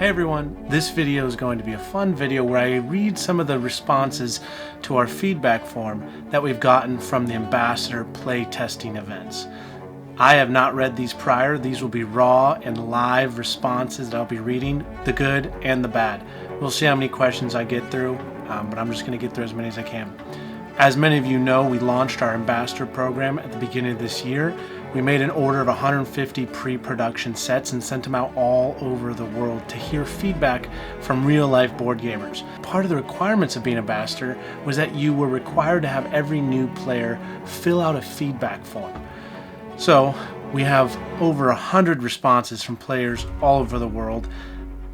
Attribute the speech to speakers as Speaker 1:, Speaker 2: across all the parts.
Speaker 1: Hey everyone, this video is going to be a fun video where I read some of the responses to our feedback form that we've gotten from the Ambassador playtesting events. I have not read these prior. These will be raw and live responses that I'll be reading, the good and the bad. We'll see how many questions I get through, but I'm just going to get through as many as I can. As many of you know, we launched our Ambassador program at the beginning of this year. We made an order of 150 pre-production sets and sent them out all over the world to hear feedback from real-life board gamers. Part of the requirements of being Ambassador was that you were required to have every new player fill out a feedback form. So we have over 100 responses from players all over the world.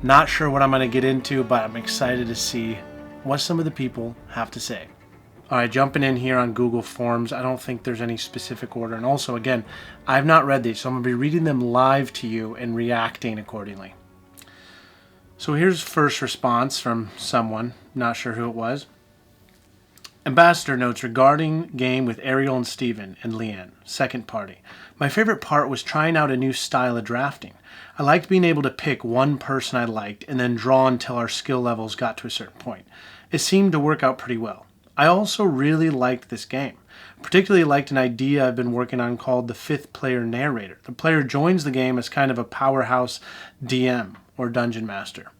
Speaker 1: Not sure what I'm going to get into, but I'm excited to see what some of the people have to say. Alright, jumping in here on Google Forms, I don't think there's any specific order. And also, again, I've not read these, so I'm going to be reading them live to you and reacting accordingly. So here's first response from someone, not sure who it was. Ambassador notes regarding game with Ariel and Steven and Leanne, second party. My favorite part was trying out a new style of drafting. I liked being able to pick one person I liked and then draw until our skill levels got to a certain point. It seemed to work out pretty well. I also really liked this game. Particularly liked an idea I've been working on called the fifth player narrator. The player joins the game as kind of a powerhouse DM or dungeon master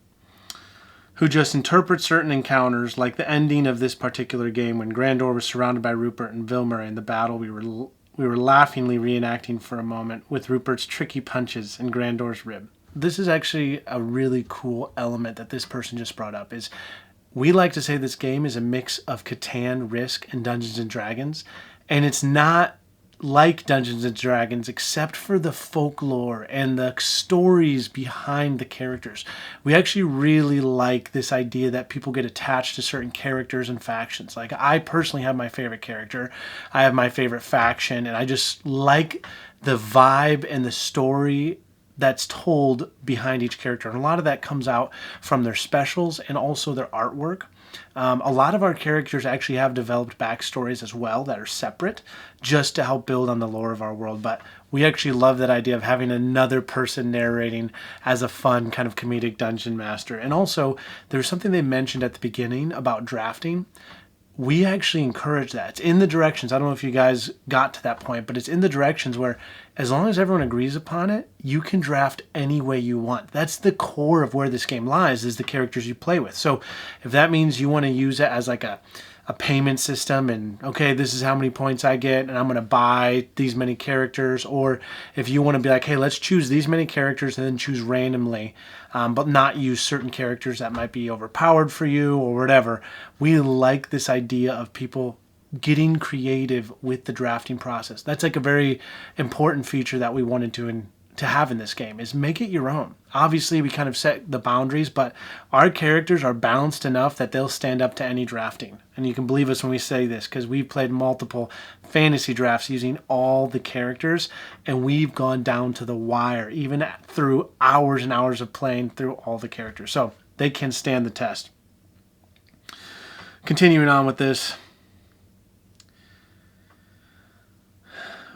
Speaker 1: who just interprets certain encounters, like the ending of this particular game when Grandor was surrounded by Rupert and Vilmer in the battle we were laughingly reenacting for a moment with Rupert's tricky punches and Grandor's rib. This is actually a really cool element that this person just brought up. Is we like to say this game is a mix of Catan, Risk, and Dungeons & Dragons, and it's not like Dungeons & Dragons except for the folklore and the stories behind the characters. We actually really like this idea that people get attached to certain characters and factions. Like, I personally have my favorite character, I have my favorite faction, and I just like the vibe and the story that's told behind each character. And a lot of that comes out from their specials and also their artwork. A lot of our characters actually have developed backstories as well that are separate just to help build on the lore of our world. But we actually love that idea of having another person narrating as a fun kind of comedic dungeon master. And also, there's something they mentioned at the beginning about drafting. We actually encourage that. It's in the directions. I don't know if you guys got to that point, but it's in the directions where as long as everyone agrees upon it, you can draft any way you want. That's the core of where this game lies, is the characters you play with. So if that means you want to use it as like a payment system and, okay, this is how many points I get and I'm going to buy these many characters, or if you want to be like, hey, let's choose these many characters and then choose randomly, but not use certain characters that might be overpowered for you or whatever. We like this idea of people getting creative with the drafting process. That's like a very important feature that we wanted to have in this game, is make it your own. Obviously, we kind of set the boundaries, but our characters are balanced enough that they'll stand up to any drafting. And you can believe us when we say this, because we've played multiple fantasy drafts using all the characters, and we've gone down to the wire, even through hours and hours of playing through all the characters. So they can stand the test. Continuing on with this.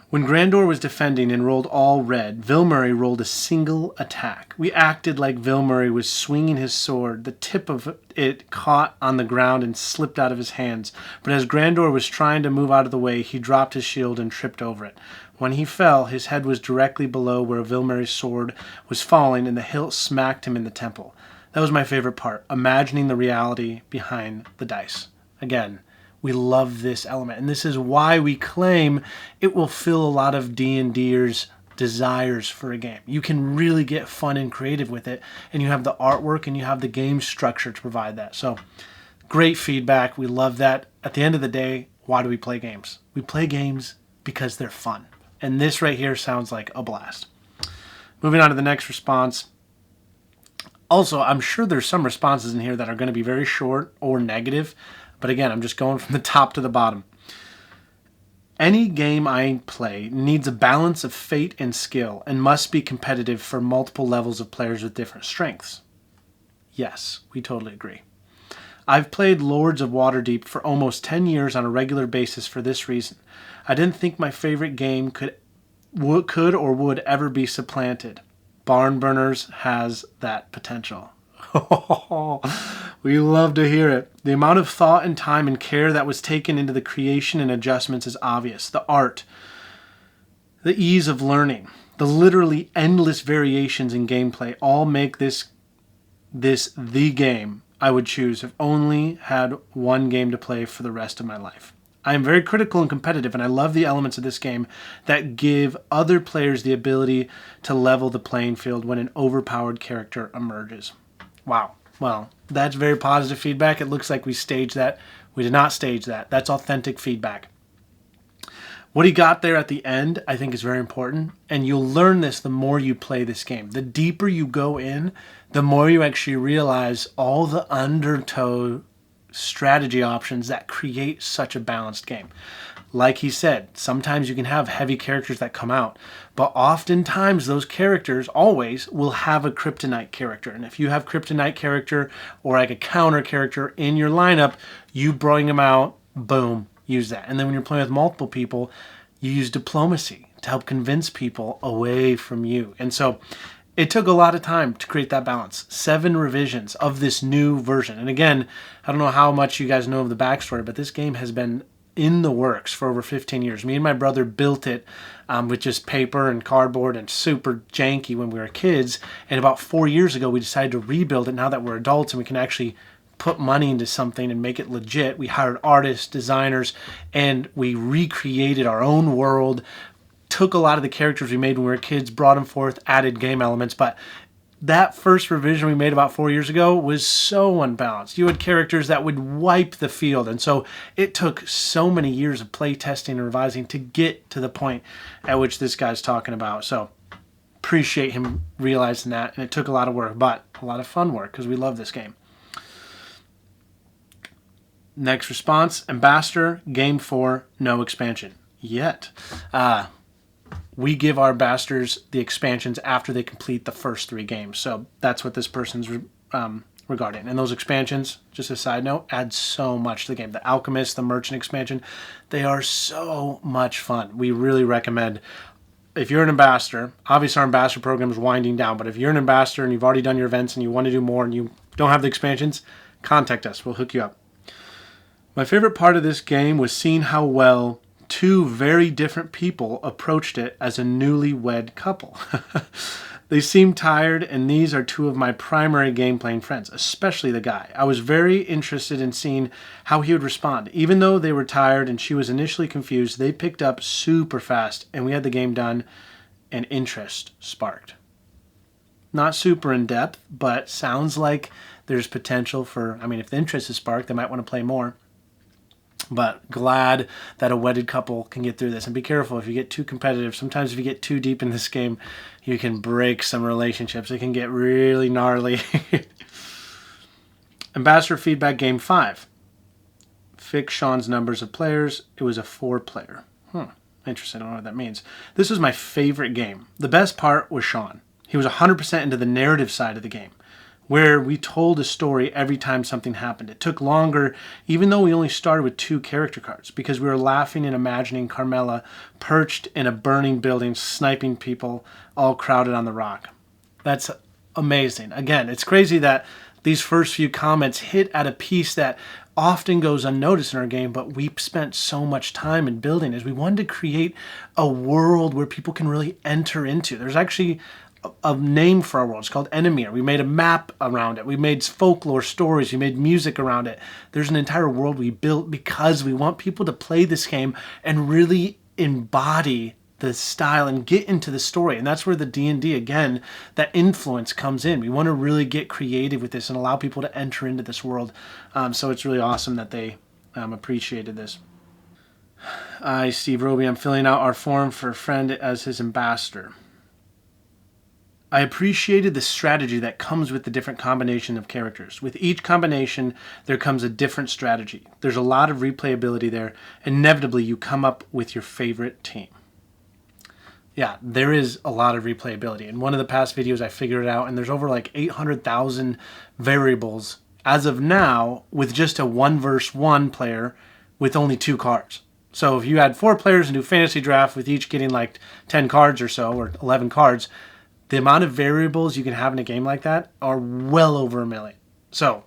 Speaker 1: When Grandor was defending and rolled all red, Vilmurray rolled a single attack. We acted like Vilmurray was swinging his sword. The tip of it caught on the ground and slipped out of his hands. But as Grandor was trying to move out of the way, he dropped his shield and tripped over it. When he fell, his head was directly below where Vilmurray's sword was falling, and the hilt smacked him in the temple. That was my favorite part, imagining the reality behind the dice. Again, we love this element, and this is why we claim it will fill a lot of D&Ders' desires for a game. You can really get fun and creative with it, and you have the artwork and you have the game structure to provide that. So, great feedback. We love that. At the end of the day, why do we play games? We play games because they're fun, and this right here sounds like a blast. Moving on to the next response. Also, I'm sure there's some responses in here that are going to be very short or negative. But again, I'm just going from the top to the bottom. Any game I play needs a balance of fate and skill and must be competitive for multiple levels of players with different strengths. Yes, we totally agree. I've played Lords of Waterdeep for almost 10 years on a regular basis for this reason. I didn't think my favorite game could or would ever be supplanted. Barnburners has that potential. We love to hear it. The amount of thought and time and care that was taken into the creation and adjustments is obvious. The art, the ease of learning, the literally endless variations in gameplay all make this the game I would choose if only had one game to play for the rest of my life. I am very critical and competitive, and I love the elements of this game that give other players the ability to level the playing field when an overpowered character emerges. Wow. Well, that's very positive feedback. It looks like we staged that. We did not stage that. That's authentic feedback. What he got there at the end, I think, is very important. And you'll learn this the more you play this game. The deeper you go in, the more you actually realize all the undertow strategy options that create such a balanced game. Like he said, sometimes you can have heavy characters that come out, but oftentimes those characters always will have a kryptonite character. And if you have kryptonite character or like a counter character in your lineup, you bring them out, boom, use that. And then when you're playing with multiple people, you use diplomacy to help convince people away from you. And so it took a lot of time to create that balance. 7 revisions of this new version. And again, I don't know how much you guys know of the backstory, but this game has been in the works for over 15 years. Me and my brother built it with just paper and cardboard and super janky when we were kids. And about 4 years ago, we decided to rebuild it now that we're adults and we can actually put money into something and make it legit. We hired artists, designers, and we recreated our own world. Took a lot of the characters we made when we were kids, brought them forth, added game elements, but that first revision we made about 4 years ago was so unbalanced. You had characters that would wipe the field, and so it took so many years of play testing and revising to get to the point at which this guy's talking about. So appreciate him realizing that, and it took a lot of work, but a lot of fun work because we love this game. Next response, Ambassador, Game 4, no expansion. Yet. We give our ambassadors the expansions after they complete the first 3 games. So that's what this person's regarding. And those expansions, just a side note, add so much to the game. The Alchemist, the Merchant expansion, they are so much fun. We really recommend, if you're an ambassador, obviously our ambassador program is winding down, but if you're an ambassador and you've already done your events and you want to do more and you don't have the expansions, contact us. We'll hook you up. My favorite part of this game was seeing how well 2 very different people approached it as a newlywed couple. They seemed tired, and these are 2 of my primary game-playing friends, especially the guy. I was very interested in seeing how he would respond. Even though they were tired and she was initially confused, they picked up super fast, and we had the game done, and interest sparked. Not super in-depth, but sounds like there's potential for, if the interest is sparked, they might want to play more. But glad that a wedded couple can get through this. And be careful if you get too competitive. Sometimes if you get too deep in this game, you can break some relationships. It can get really gnarly. Ambassador feedback, Game 5. Fix Sean's numbers of players. It was a 4-player. Interesting. I don't know what that means. This was my favorite game. The best part was Sean. He was 100% into the narrative side of the game, where we told a story every time something happened. It took longer, even though we only started with 2 character cards, because we were laughing and imagining Carmela perched in a burning building, sniping people all crowded on the rock. That's amazing. Again, it's crazy that these first few comments hit at a piece that often goes unnoticed in our game, but we spent so much time in building is we wanted to create a world where people can really enter into. There's actually a name for our world. It's called Enemir. We made a map around it. We made folklore stories. We made music around it. There's an entire world we built because we want people to play this game and really embody the style and get into the story. And that's where the D&D, again, that influence comes in. We want to really get creative with this and allow people to enter into this world. So it's really awesome that they appreciated this. Hi, Steve Roby. I'm filling out our form for a friend as his ambassador. I appreciated the strategy that comes with the different combination of characters. With each combination, there comes a different strategy. There's a lot of replayability there. Inevitably, you come up with your favorite team. Yeah, there is a lot of replayability. In one of the past videos, I figured it out, and there's over like 800,000 variables as of now with just a 1-versus-1 player with only 2 cards. So if you had 4 players and do fantasy draft with each getting like 10 cards or so, or 11 cards, The amount of variables you can have in a game like that are well over 1 million. So,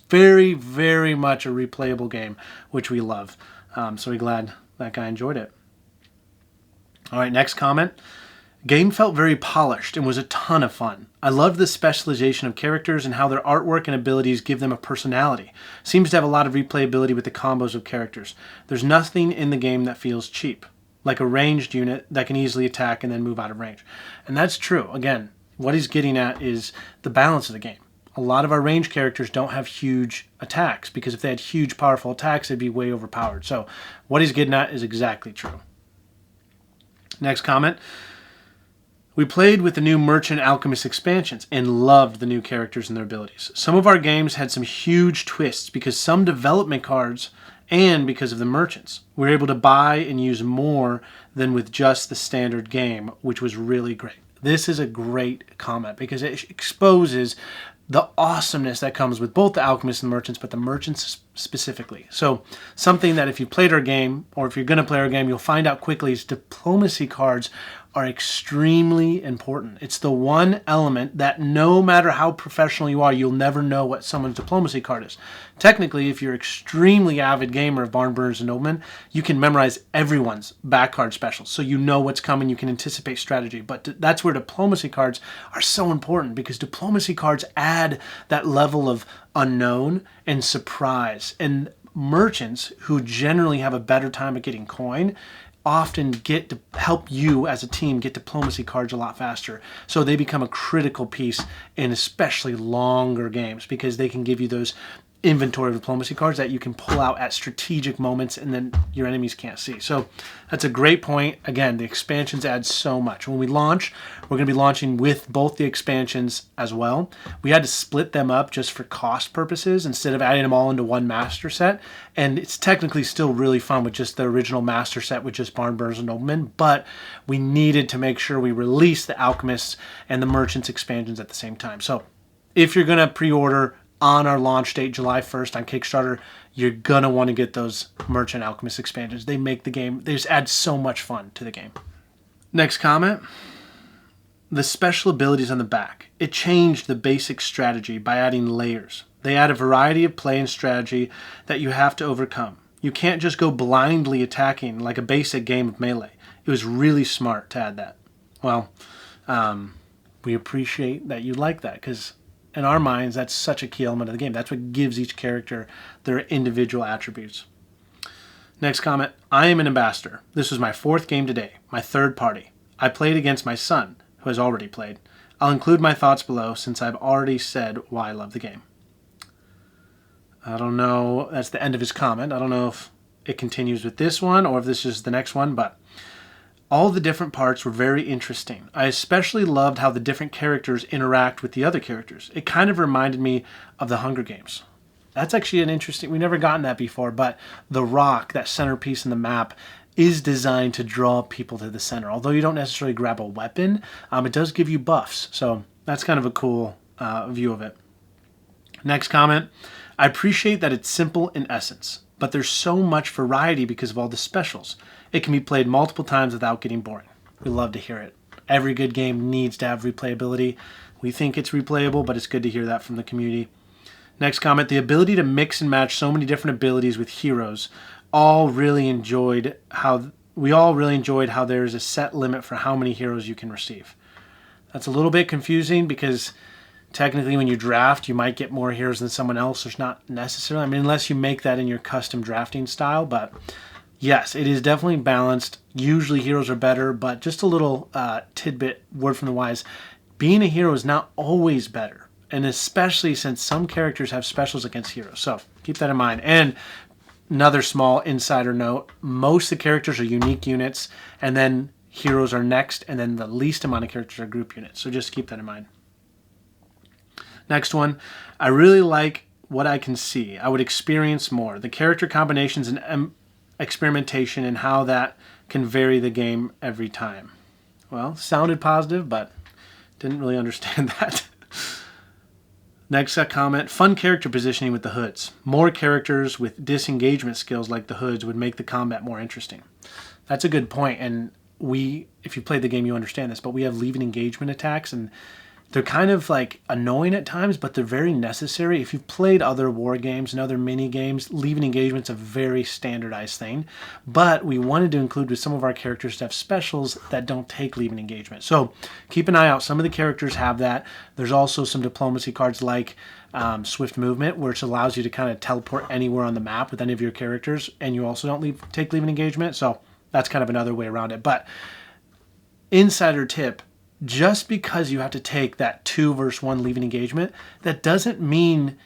Speaker 1: very, very much a replayable game, which we love. So we're glad that guy enjoyed it. All right, next comment. Game felt very polished and was a ton of fun. I loved the specialization of characters and how their artwork and abilities give them a personality. Seems to have a lot of replayability with the combos of characters. There's nothing in the game that feels cheap, like a ranged unit that can easily attack and then move out of range. And that's true. Again, what he's getting at is the balance of the game. A lot of our ranged characters don't have huge attacks, because if they had huge, powerful attacks, they'd be way overpowered. So what he's getting at is exactly true. Next comment. We played with the new Merchant Alchemist expansions and loved the new characters and their abilities. Some of our games had some huge twists because some development cards and because of the merchants. We were able to buy and use more than with just the standard game, which was really great. This is a great comment because it exposes the awesomeness that comes with both the alchemists and the merchants, but the merchants specifically. So something that if you played our game, or if you're going to play our game, you'll find out quickly is diplomacy cards are extremely important. It's the one element that no matter how professional you are, you'll never know what someone's diplomacy card is. Technically, if you're an extremely avid gamer of Barn Burners and Noblemen, you can memorize everyone's back card specials. So you know what's coming, you can anticipate strategy. But that's where diplomacy cards are so important, because diplomacy cards add that level of unknown and surprise. And merchants, who generally have a better time at getting coin, often get to help you as a team get diplomacy cards a lot faster. So they become a critical piece in especially longer games, because they can give you those inventory of diplomacy cards that you can pull out at strategic moments and then your enemies can't see. So that's a great point. Again, the expansions add so much. When we launch, we're going to be launching with both the expansions as well. We had to split them up just for cost purposes instead of adding them all into one master set. And it's technically still really fun with just the original master set with just Barn Burners and Noblemen, but we needed to make sure we release the Alchemists and the Merchants expansions at the same time. So if you're going to pre-order on our launch date, July 1st on Kickstarter, you're going to want to get those Merchant Alchemist expansions. They make the game, they just add so much fun to the game. Next comment. The special abilities on the back. It changed the basic strategy by adding layers. They add a variety of play and strategy that you have to overcome. You can't just go blindly attacking like a basic game of Melee. It was really smart to add that. Well, we appreciate that you like that, because in our minds, that's such a key element of the game. That's what gives each character their individual attributes. Next comment. I am an ambassador. This was my 4th game today, my 3rd party. I played against my son, who has already played. I'll include my thoughts below since I've already said why I love the game. I don't know. That's the end of his comment. I don't know if it continues with this one or if this is the next one, but all the different parts were very interesting. I especially loved how the different characters interact with the other characters. It kind of reminded me of the Hunger Games. That's actually an interesting, we've never gotten that before, but the rock, that centerpiece in the map, is designed to draw people to the center. Although you don't necessarily grab a weapon, it does give you buffs. So that's kind of a cool view of it. Next comment. I appreciate that it's simple in essence, but there's so much variety because of all the specials. It can be played multiple times without getting boring. We love to hear it. Every good game needs to have replayability. We think it's replayable, but it's good to hear that from the community. Next comment. The ability to mix and match so many different abilities with heroes. We all really enjoyed how there's a set limit for how many heroes you can receive. That's a little bit confusing because technically when you draft, you might get more heroes than someone else. There's not necessarily, unless you make that in your custom drafting style, but yes, it is definitely balanced. Usually heroes are better, but just a little tidbit, word from the wise, being a hero is not always better, and especially since some characters have specials against heroes. So keep that in mind. And another small insider note, most of the characters are unique units, and then heroes are next, and then the least amount of characters are group units. So just keep that in mind. Next one, I really like what I can see. I would experience more. The character combinations and experimentation and how that can vary the game every time. Well, sounded positive, but didn't really understand that. Next comment, fun character positioning with the hoods. More characters with disengagement skills like the hoods would make the combat more interesting. That's a good point, and if you played the game, you understand this, but we have leaving engagement attacks, and they're kind of like annoying at times, but they're very necessary. If you've played other war games and other mini games, leaving engagement's a very standardized thing. But we wanted to include with some of our characters to have specials that don't take leaving engagement. So keep an eye out. Some of the characters have that. There's also some diplomacy cards like Swift Movement, which allows you to kind of teleport anywhere on the map with any of your characters, and you also don't take leaving engagement. So that's kind of another way around it. But insider tip, just because you have to take that 2 versus 1 leaving engagement, that doesn't mean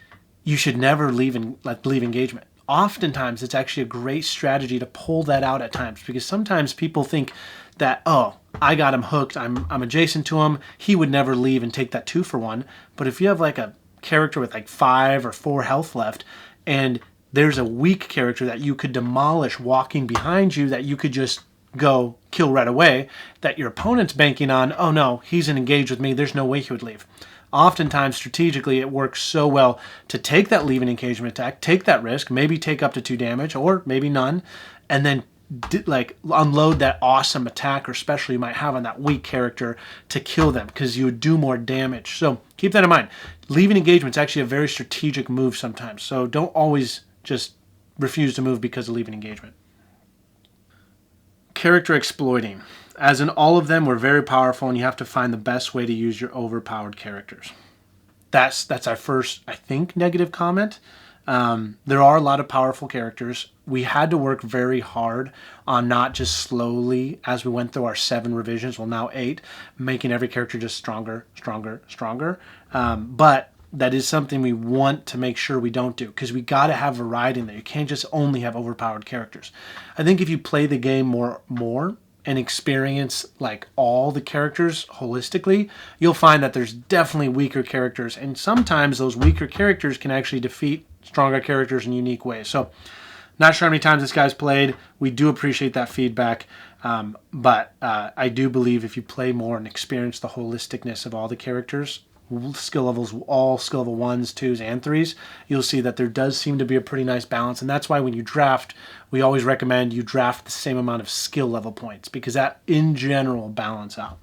Speaker 1: you should never leave engagement. Oftentimes, it's actually a great strategy to pull that out at times, because sometimes people think that, oh, I got him hooked, I'm adjacent to him, he would never leave and take that 2 for 1. But if you have like a character with like 5 or 4 health left, and there's a weak character that you could demolish walking behind you, that you could just go kill right away, that your opponent's banking on, oh no, he's engaged with me, there's no way he would leave. Oftentimes, strategically, it works so well to take that leaving engagement attack, take that risk, maybe take up to 2 damage, or maybe none, and then like unload that awesome attack or special you might have on that weak character to kill them, because you would do more damage. So keep that in mind. Leaving engagement is actually a very strategic move sometimes, so don't always just refuse to move because of leaving engagement. Character exploiting. As in all of them, we're very powerful, and you have to find the best way to use your overpowered characters. That's our first, I think, negative comment. There are a lot of powerful characters. We had to work very hard on not just slowly, as we went through our 7 revisions, well now 8, making every character just stronger, stronger, stronger. But that is something we want to make sure we don't do, because we got to have variety in there. You can't just only have overpowered characters. I think if you play the game more and experience like all the characters holistically, you'll find that there's definitely weaker characters, and sometimes those weaker characters can actually defeat stronger characters in unique ways. So not sure how many times this guy's played. We do appreciate that feedback, but I do believe if you play more and experience the holisticness of all the characters, skill levels, all skill level 1s, 2s, and 3s, you'll see that there does seem to be a pretty nice balance. And that's why when you draft, we always recommend you draft the same amount of skill level points, because that in general balance out.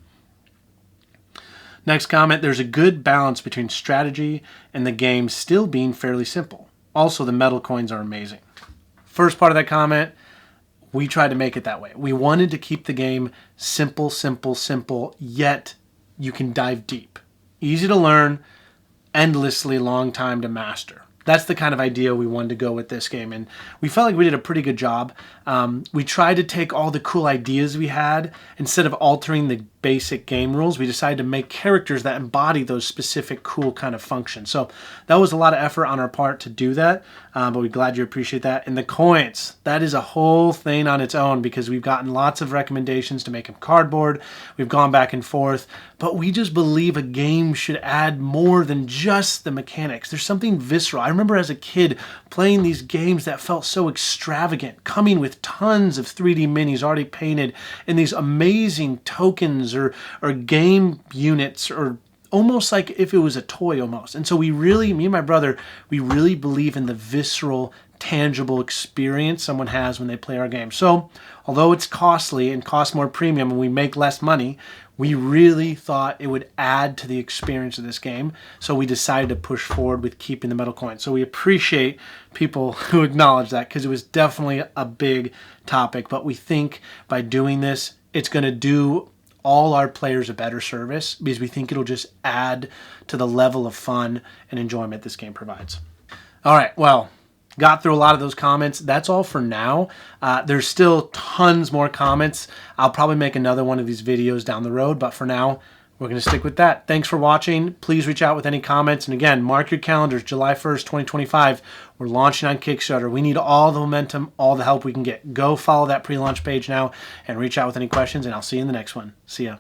Speaker 1: Next comment, there's a good balance between strategy and the game still being fairly simple. Also, the metal coins are amazing. First part of that comment, we tried to make it that way. We wanted to keep the game simple, simple, simple, yet you can dive deep. Easy to learn, endlessly long time to master. That's the kind of idea we wanted to go with this game, and we felt like we did a pretty good job. We tried to take all the cool ideas we had. Instead of altering the basic game rules, we decided to make characters that embody those specific cool kind of functions. So that was a lot of effort on our part to do that, but we're glad you appreciate that. And the coins, that is a whole thing on its own, because we've gotten lots of recommendations to make them cardboard. We've gone back and forth, but we just believe a game should add more than just the mechanics. There's something visceral. I remember as a kid playing these games that felt so extravagant, coming with tons of 3D minis already painted, and these amazing tokens or game units, or almost like if it was a toy almost. And so we really, me and my brother, we really believe in the visceral, tangible experience someone has when they play our game. So although it's costly and costs more premium and we make less money, we really thought it would add to the experience of this game. So we decided to push forward with keeping the metal coins. So we appreciate people who acknowledge that, because it was definitely a big topic. But we think by doing this, it's going to do all our players a better service, because we think it'll just add to the level of fun and enjoyment this game provides. All right, well, got through a lot of those comments. That's all for now. There's still tons more comments. I'll probably make another one of these videos down the road, but for now, we're going to stick with that. Thanks for watching. Please reach out with any comments. And again, mark your calendars, July 1st, 2025. We're launching on Kickstarter. We need all the momentum, all the help we can get. Go follow that pre-launch page now and reach out with any questions, and I'll see you in the next one. See ya.